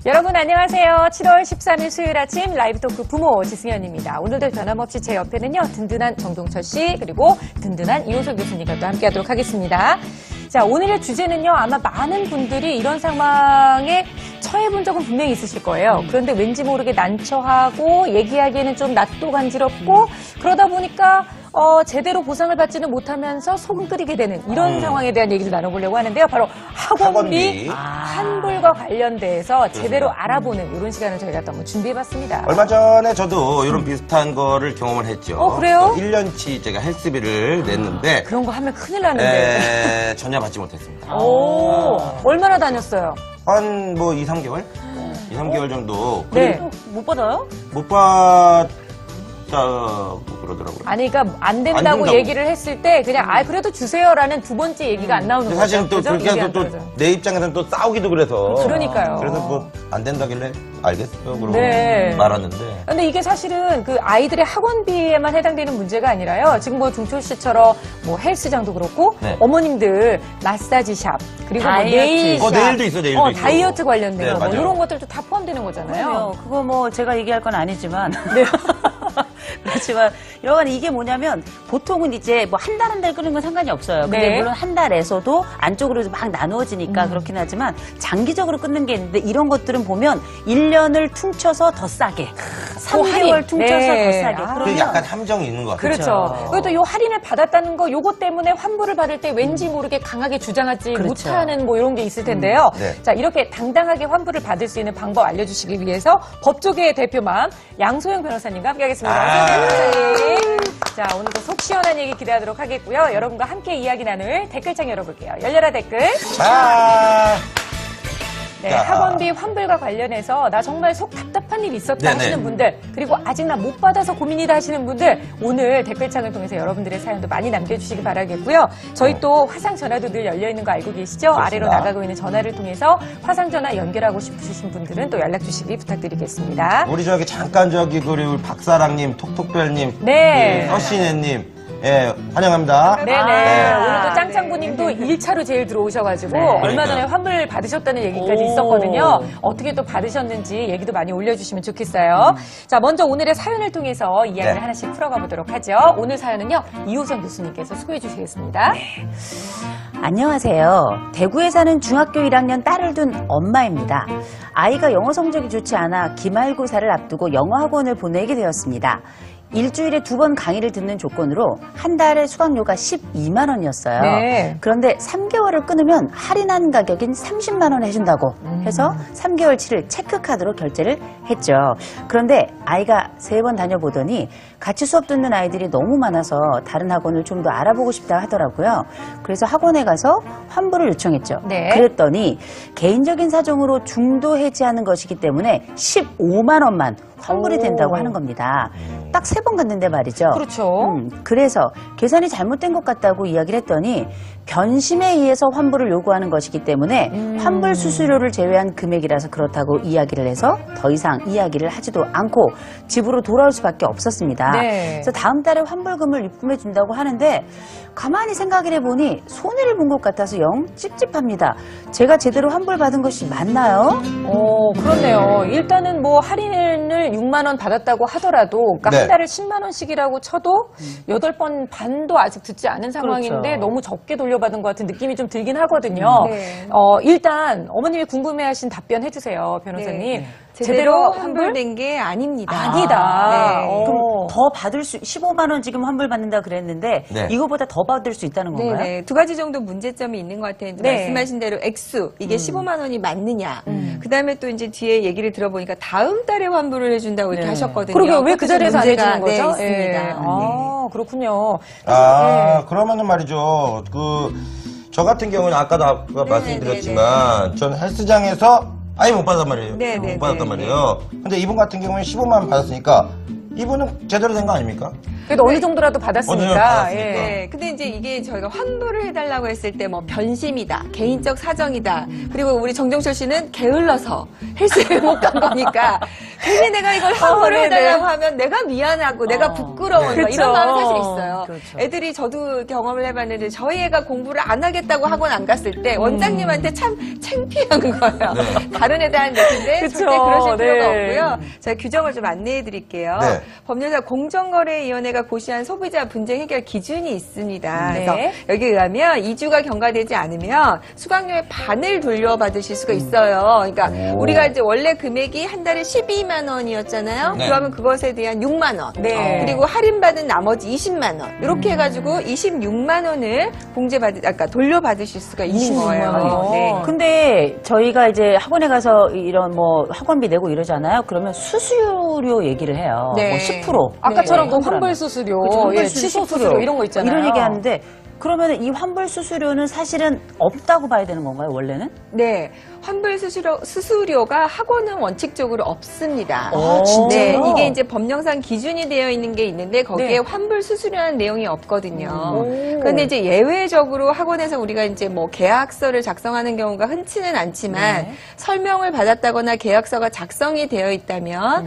여러분 안녕하세요. 7월 13일 수요일 아침 라이브 토크 부모 지승현입니다. 오늘도 변함없이 제 옆에는요. 든든한 정동철 씨 그리고 든든한 이호석 교수님과 또 함께하도록 하겠습니다. 자, 오늘의 주제는요. 아마 많은 분들이 이런 상황에 처해본 적은 분명히 있으실 거예요. 그런데 왠지 모르게 난처하고 얘기하기에는 좀 낯도 간지럽고 그러다 보니까 제대로 보상을 받지는 못하면서 속은 끓이게 되는 이런 상황에 대한 얘기를 나눠보려고 하는데요. 바로 학원비 환불과 관련돼서 제대로 알아보는 이런 시간을 저희가 또 한번 준비해봤습니다. 얼마 전에 저도 이런 비슷한 거를 경험을 했죠. 그래요? 1년치 제가 헬스비를 냈는데 그런 거 하면 큰일 나는데. 전혀 받지 못했습니다. 얼마나 다녔어요? 한 뭐 2, 3개월? 2, 3개월 정도. 네. 못 받아요? 못 받다고 그러더라고요. 아니, 그러니까 안 안 된다고 된다고. 얘기를 했을 때 그냥 그래도 주세요라는 두 번째 얘기가 안 나오는 근데 거죠. 사실은 또 그죠? 그렇게 입이 해서 안 또 떨어져요. 내 입장에서는 또 싸우기도 그래서. 그러니까요. 그래서 뭐 안 된다길래 알겠어요. 그러고 네. 말았는데. 근데 이게 사실은 그 아이들의 학원비에만 해당되는 문제가 아니라요. 지금 뭐 종철 씨처럼 뭐 헬스장도 그렇고 네. 어머님들 마사지샵 그리고 뭐 다이어트. 네일샵 네일도 있어, 네일도 있어. 다이어트 관련된 네, 거 뭐 맞아요. 이런 것들도 다 포함되는 거잖아요. 그래요. 그거 뭐 제가 얘기할 건 아니지만. 네. 그렇지만 여하간 이게 뭐냐면 보통은 이제 뭐 한 달 한 달 끄는 건 상관이 없어요. 근데 네. 물론 한 달에서도 안쪽으로 막 나누어지니까 그렇긴 하지만 장기적으로 끊는 게 있는데 이런 것들은 보면 1년을 퉁쳐서 더 싸게 3개월 할인. 퉁쳐서 네. 더 싸게. 아. 그 그러면 약간 함정이 있는 것 같아요. 그렇죠. 그리고 또 요 할인을 받았다는 거 요거 때문에 환불을 받을 때 왠지 모르게 강하게 주장하지 그렇죠. 못하는 뭐 이런 게 있을 텐데요. 네. 자, 이렇게 당당하게 환불을 받을 수 있는 방법 알려주시기 위해서 법조계의 대표맘 양소영 변호사님과 함께하겠습니다. 변호사님. 자, 오늘도 속 시원한 얘기 기대하도록 하겠고요. 여러분과 함께 이야기 나눌 댓글창 열어볼게요. 열려라 댓글. 네, 자. 학원비 환불과 관련해서 나 정말 속 답답한 일 있었다 네네. 하시는 분들 그리고 아직 나 못 받아서 고민이다 하시는 분들 오늘 댓글창을 통해서 여러분들의 사연도 많이 남겨주시기 바라겠고요. 저희 또 화상 전화도 늘 열려있는 거 알고 계시죠? 그렇습니다. 아래로 나가고 있는 전화를 통해서 화상 전화 연결하고 싶으신 분들은 또 연락 주시기 부탁드리겠습니다. 우리 잠깐 그리고 우리 박사랑님, 톡톡별님, 네. 서신혜님, 예, 환영합니다. 네네. 네. 오늘 또 짱짱부님도 1차로 제일 들어오셔가지고 얼마 그러니까요. 전에 환불 받으셨다는 얘기까지 있었거든요. 어떻게 또 받으셨는지 얘기도 많이 올려주시면 좋겠어요. 자, 먼저 오늘의 사연을 통해서 이야기를 네. 하나씩 풀어가 보도록 하죠. 오늘 사연은요, 이호선 교수님께서 수고해 주시겠습니다. 안녕하세요. 대구에 사는 중학교 1학년 딸을 둔 엄마입니다. 아이가 영어 성적이 좋지 않아 기말고사를 앞두고 영어 학원을 보내게 되었습니다. 일주일에 2번 강의를 듣는 조건으로 한 달에 수강료가 12만 원이었어요. 네. 그런데 3개월을 끊으면 할인한 가격인 30만 원 해준다고 해서 3개월치를 체크카드로 결제를 했죠. 그런데 아이가 3번 다녀보더니 같이 수업 듣는 아이들이 너무 많아서 다른 학원을 좀 더 알아보고 싶다 하더라고요. 그래서 학원에 가서 환불을 요청했죠. 네. 그랬더니 개인적인 사정으로 중도 해지하는 것이기 때문에 15만 원만 환불이 된다고 하는 겁니다. 딱 3번 갔는데 말이죠. 그렇죠. 그래서 계산이 잘못된 것 같다고 이야기를 했더니 변심에 의해서 환불을 요구하는 것이기 때문에 환불 수수료를 제외한 금액이라서 그렇다고 이야기를 해서 더 이상 이야기를 하지도 않고 집으로 돌아올 수밖에 없었습니다. 네. 그래서 다음 달에 환불금을 입금해 준다고 하는데 가만히 생각을 해보니 손해를 본 것 같아서 영 찝찝합니다. 제가 제대로 환불받은 것이 맞나요? 그렇네요. 일단은 뭐 할인을 6만 원 받았다고 하더라도, 그러니까 네. 한 달에 10만 원씩이라고 쳐도 8번 반도 아직 듣지 않은 상황인데 그렇죠. 너무 적게 돌려받은 것 같은 느낌이 좀 들긴 하거든요. 네. 일단 어머님이 궁금해하신 답변 해주세요, 변호사님. 네. 제대로 환불된 게 아닙니다. 아니다. 네. 그럼 더 받을 15만 원 지금 환불 받는다 그랬는데 네. 이거보다 더 받을 수 있다는 건가요? 네네. 2가지 정도 문제점이 있는 것 같아요. 네. 말씀하신 대로 액수, 이게 15만 원이 맞느냐. 그 다음에 또 이제 뒤에 얘기를 들어보니까 다음 달에 환불을 해준다고 이렇게 네. 하셨거든요. 그러게 왜 그 그것도 자리에서 안 문제가, 해주는 거죠? 네, 있습니다. 예. 아, 그렇군요. 그러면은 말이죠. 저 같은 경우는 아까도 말씀드렸지만, 전 헬스장에서 아예 못 받았단 말이에요. 네, 네, 못 받았단 네, 말이에요. 근데 이분 같은 경우는 15만 원 받았으니까 이분은 제대로 된 거 아닙니까? 그래도 어느 정도라도 받았으니까. 받았으니까. 예. 네. 근데 이제 이게 저희가 환불을 해달라고 했을 때 뭐 변심이다, 개인적 사정이다, 그리고 우리 정종철 씨는 게을러서 헬스를 못 간 거니까 괜히 내가 이걸 환불을 네네. 해달라고 하면 내가 미안하고 내가 부끄러워 네. 막 이런 그쵸. 마음이 사실 있어요. 그렇죠. 애들이 저도 경험을 해봤는데 저희 애가 공부를 안 하겠다고 학원 안 갔을 때 원장님한테 참 창피한 거예요. 네. 다른 애들한테 근데 그쵸. 절대 그러실 필요가 네. 없고요. 제가 규정을 좀 안내해 드릴게요. 네. 법률사 공정거래위원회가 고시한 소비자 분쟁 해결 기준이 있습니다. 네. 그래서 여기에 의하면 2주가 경과되지 않으면 수강료의 반을 돌려받으실 수가 있어요. 그러니까 오. 우리가 이제 원래 금액이 한 달에 12만 원이었잖아요. 네. 그러면 그것에 대한 6만 원. 네. 그리고 할인받은 나머지 20만 원. 이렇게 해가지고 26만 원을 돌려받으실 수가 있는 26만 거예요. 원이요? 네. 근데 저희가 이제 학원에 가서 이런 뭐 학원비 내고 이러잖아요. 그러면 수수료 얘기를 해요. 네. 뭐 10%. 아까처럼 네. 그 환불 수수료, 그쵸, 환불 예, 수수료, 취소 수수료 이런 거 있잖아요. 이런 얘기 하는데 그러면 이 환불 수수료는 사실은 없다고 봐야 되는 건가요, 원래는? 네. 환불 수수료가 학원은 원칙적으로 없습니다. 아, 네, 진짜요? 이게 이제 법령상 기준이 되어 있는 게 있는데 거기에 네. 환불 수수료라는 내용이 없거든요. 오. 그런데 이제 예외적으로 학원에서 우리가 이제 뭐 계약서를 작성하는 경우가 흔치는 않지만 네. 설명을 받았다거나 계약서가 작성이 되어 있다면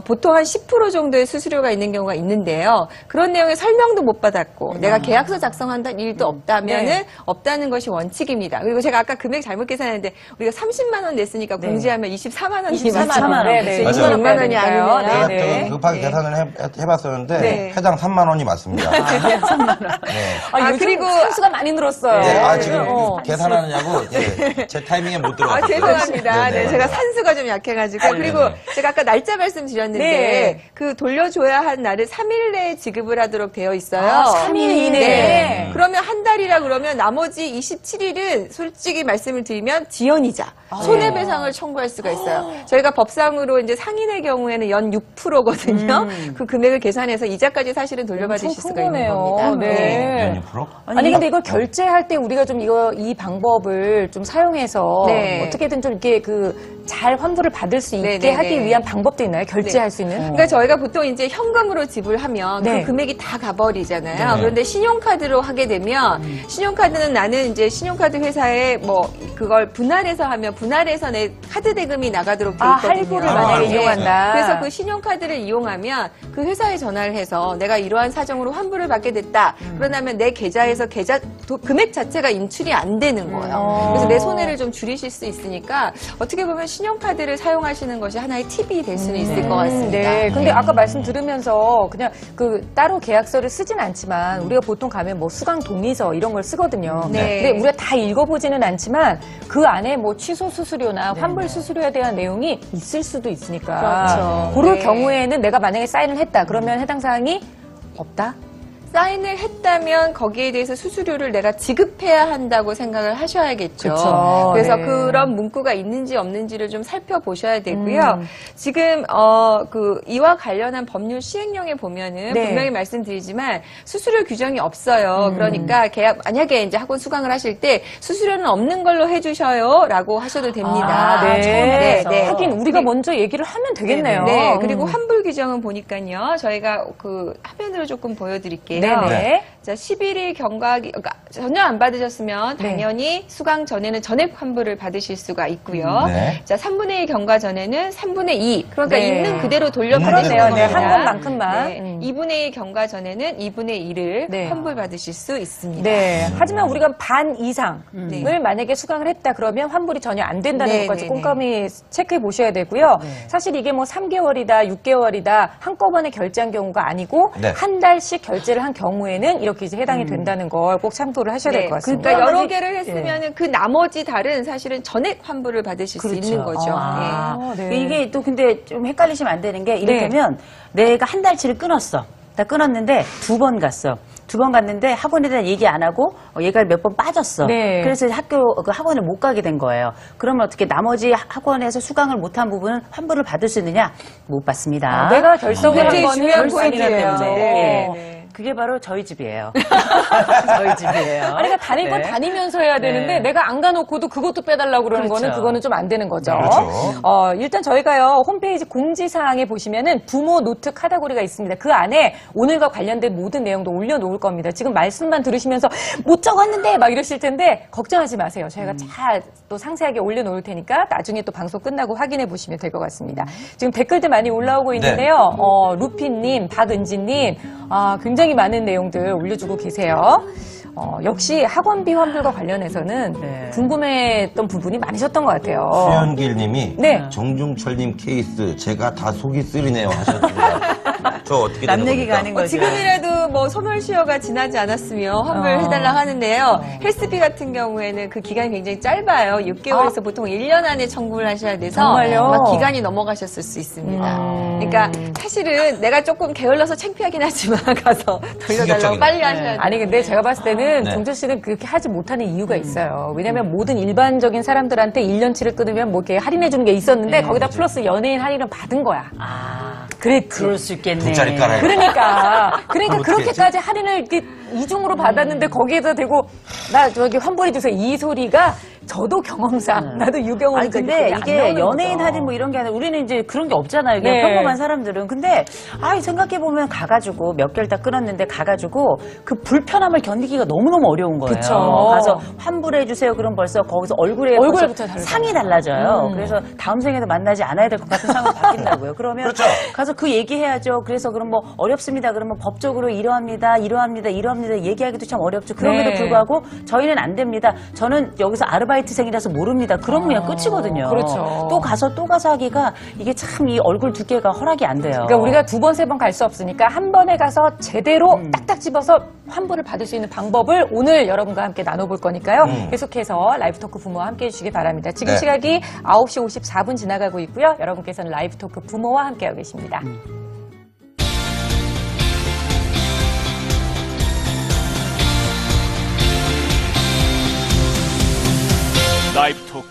보통 한 10% 정도의 수수료가 있는 경우가 있는데요. 그런 내용의 설명도 못 받았고 내가 계약서 작성한다는 일도 없다면은 네. 없다는 것이 원칙입니다. 그리고 제가 아까 금액 잘못 계산했는데 우리가 30만 원 냈으니까 네. 공제하면 24만 원 24만 원. 네, 네, 네. 맞아요. 26만 원이 아니네요. 제가 네, 네. 저기 급하게 네. 계산을 해봤었는데 네. 해당 3만 원이 맞습니다. 네. 아, 요즘 그리고- 산수가 많이 늘었어요. 네, 지금 어. 계산하느냐고 제 타이밍에 못 들어갔어요. 죄송합니다. 네, 제가 맞아요. 산수가 좀 약해가지고. 네, 그리고 네. 제가 아까 날짜 말씀드렸는데, 네. 그 돌려줘야 한 날을 3일 내에 지급을 하도록 되어 있어요. 아, 3일 이내에. 네. 그러면 한 달이라 그러면 나머지 27일은 솔직히 말씀을 드리면 지연이자, 손해배상을 청구할 수가 있어요. 저희가 법상으로 이제 상인의 경우에는 연 6%거든요. 그 금액을 계산해서 이자까지 사실은 돌려받으실 엄청 수가 큰 있는 거네요. 겁니다. 네. 연 6%? 아니 근데 이걸 결제할 때 우리가 좀 이 방법을 좀 사용해서 네. 어떻게든 좀 이렇게 잘 환불을 받을 수 있게 네, 네, 하기 네. 위한 방법도 있나요? 결제할 수 있는? 그러니까 저희가 보통 이제 현금으로 지불하면 네. 그 금액이 다 가버리잖아요. 네. 그런데 신용카드로 하게 되면 신용카드는 나는 이제 신용카드 회사에 뭐 그걸 분할해서 하면 분할해서 내 카드 대금이 나가도록 돼 아, 있거든요. 할부를 만약에 이용한다. 그래서 그 신용카드를 이용하면 그 회사에 전화를 해서 내가 이러한 사정으로 환불을 받게 됐다. 그러면 내 계좌에서 금액 자체가 인출이 안 되는 거예요. 그래서 내 손해를 좀 줄이실 수 있으니까 어떻게 보면 신용카드를 사용하시는 것이 하나의 팁이 될 수는 있을 것 같습니다. 네. 근데 아까 말씀 들으면서 그냥 따로 계약서를 쓰진 않지만 우리가 보통 가면 뭐 수강 동의서 이런 걸 쓰거든요. 네. 근데 우리가 다 읽어보지는 않지만 그 안에 뭐 취소 수수료나 환불 수수료에 대한 내용이 있을 수도 있으니까. 그렇죠. 그럴 네. 경우에는 내가 만약에 사인을 했다. 그러면 해당 사항이 없다? 사인을 했다면 거기에 대해서 수수료를 내가 지급해야 한다고 생각을 하셔야겠죠. 그쵸. 그래서 네. 그런 문구가 있는지 없는지를 좀 살펴보셔야 되고요. 지금 이와 관련한 법률 시행령에 보면은 네. 분명히 말씀드리지만 수수료 규정이 없어요. 그러니까 만약에 이제 학원 수강을 하실 때 수수료는 없는 걸로 해주셔요라고 하셔도 됩니다. 아, 네. 처음에. 하긴 우리가 먼저 얘기를 하면 되겠네요. 네, 그리고 환불 규정은 보니까요. 저희가 그 화면으로 조금 보여드릴게요. 네네. 네. 자, 11일 경과기, 그러니까 전혀 안 받으셨으면 네. 당연히 수강 전에는 전액 환불을 받으실 수가 있고요. 네. 자, 3분의 1 경과 전에는 3분의 2. 그러니까 네. 있는 그대로 그러네요. 돌려받으시는 네, 겁니다. 한 번만큼만. 네. 2분의 1 경과 전에는 2분의 1을 네. 환불 받으실 수 있습니다. 네. 하지만 우리가 반 이상을 네. 만약에 수강을 했다 그러면 환불이 전혀 안 된다는 네, 것까지 네, 꼼꼼히 체크해 보셔야 되고요. 사실 이게 뭐 3개월이다, 6개월이다 한꺼번에 결제한 경우가 아니고 네. 한 달씩 결제를 한 경우에는 이렇게 이제 해당이 된다는 걸 꼭 참고를 하셔야 될 것 같습니다. 그러니까 여러 개를 했으면은 그 나머지 달은 사실은 전액 환불을 받으실 수 있는 거죠. 아, 네. 이게 또 근데 좀 헷갈리시면 안 되는 게 이를테면 내가 한 달치를 끊었어. 다 끊었는데 2번 갔어. 2번 갔는데 학원에 대한 얘기 안 하고 얘가 몇 번 빠졌어. 네. 그래서 그 학원을 못 가게 된 거예요. 그러면 어떻게 나머지 학원에서 수강을 못한 부분은 환불을 받을 수 있느냐? 못 받습니다. 내가 결석을 한 굉장히 거는 중요한 결석이기 포인트예요. 때문에. 네. 그게 바로 저희 집이에요. 저희 집이에요. 아니, 그러니까 다닐 건 네. 다니면서 해야 되는데 네. 내가 안 가놓고도 그것도 빼달라고 그러는 그렇죠. 그거는 좀 안 되는 거죠. 그렇죠. 일단 저희가요, 홈페이지 공지사항에 보시면은 부모 노트 카테고리가 있습니다. 그 안에 오늘과 관련된 모든 내용도 올려놓을 겁니다. 지금 말씀만 들으시면서 못 적었는데 막 이러실 텐데 걱정하지 마세요. 저희가 잘 또 상세하게 올려놓을 테니까 나중에 또 방송 끝나고 확인해 보시면 될 것 같습니다. 지금 댓글들 많이 올라오고 있는데요. 루피님, 박은지님, 굉장히 많은 내용들 올려주고 계세요. 역시 학원비 환불과 관련해서는 네. 궁금했던 부분이 많으셨던 것 같아요. 수연길 님이 네. 정중철님 케이스 제가 다 속이 쓰리네요 하셨습니다. 저 어떻게 남 되는 얘기가 겁니까? 아닌 거죠. 지금이라도 뭐 소멸시효가 지나지 않았으면 환불해달라 하는데요. 헬스비 같은 경우에는 그 기간이 굉장히 짧아요. 6개월에서 보통 1년 안에 청구를 하셔야 돼서 정말요? 막 기간이 넘어가셨을 수 있습니다. 그러니까 사실은 내가 조금 게을러서 창피하긴 하지만 가서 돌려달라고 충격적이네. 빨리 하셔야 돼요. 아니 근데 제가 봤을 때는 네. 정철 씨는 그렇게 하지 못하는 이유가 있어요. 왜냐하면 모든 일반적인 사람들한테 1년치를 끊으면 뭐 이렇게 할인해 주는 게 있었는데 거기다 플러스 연예인 할인을 받은 거야. 그랬지. 그럴 수 있겠네. 두 자리 깔아요. 그러니까 그럼 어떻게 그렇게까지 할인을 이렇게 이중으로 받았는데 거기에다 대고 나 저기 환불해 주세요 이 소리가 저도 경험상 나도 유경험 아니 근데 이게 연예인 할인 뭐 이런 게 아니라 우리는 이제 그런 게 없잖아요. 그냥 네. 평범한 사람들은. 근데 생각해 보면 가가지고 몇 개월 다 끊었는데 가가지고 그 불편함을 견디기가 너무너무 어려운 거예요. 그쵸. 가서 환불해 주세요. 그럼 벌써 거기서 얼굴에 얼굴부터 벌써 다르잖아요. 상이 달라져요. 그래서 다음 생에도 만나지 않아야 될 것 같은 상으로 바뀐다고요. 그러면 그렇죠. 가서 그 얘기해야죠. 그래서 그럼 뭐 어렵습니다. 그러면 법적으로 이러합니다. 얘기하기도 참 어렵죠. 그럼에도 네. 불구하고 저희는 안 됩니다. 저는 여기서 아르바이트생이라서 모릅니다. 그러면 그냥 끝이거든요. 그렇죠. 또 가서 하기가 이게 참 이 얼굴 두께가 허락이 안 돼요. 그러니까 우리가 두 번, 세 번 갈 수 없으니까 한 번에 가서 제대로 딱딱 집어서 환불을 받을 수 있는 방법을 오늘 여러분과 함께 나눠볼 거니까요. 계속해서 라이브 토크 부모와 함께 해주시기 바랍니다. 지금 네. 시각이 9시 54분 지나가고 있고요. 여러분께서는 라이브 토크 부모와 함께하고 계십니다. 라이브 토크